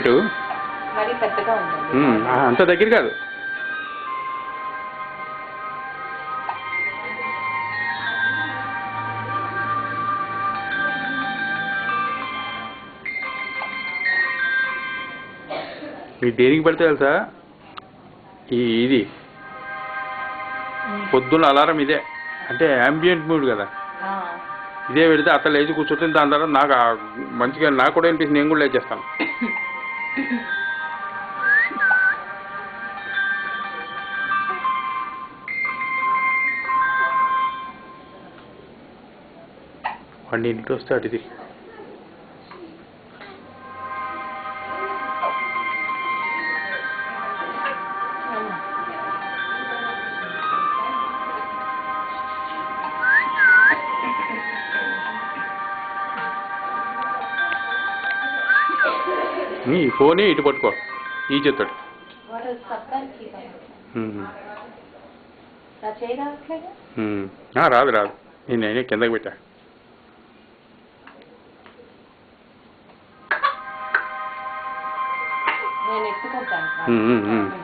పెట్టు. మరి పెద్దగా ఉంటుంది. అంత దగ్గర కాదు. ఈ దేనికి పడితే తెలుసా, ఇది పొద్దున్న అలారం ఇదే, అంటే యాంబియంట్ మూడ్ కదా, ఇదే పెడితే అత్త లేచి కూర్చుంటుంది. దాని తర్వాత నాకు మంచిగా నాకు కూడా అనిపిస్తుంది, నేను కూడా లేచేస్తాను. వాడిని ఇంటికి వస్తే అటు ఇది ఈ ఫోనే ఇటు పట్టుకో, ఈ చేస్తాడు. రాదు రాదు, నేను కిందకి పెట్టా. నేను ఎత్తుకుంటాను.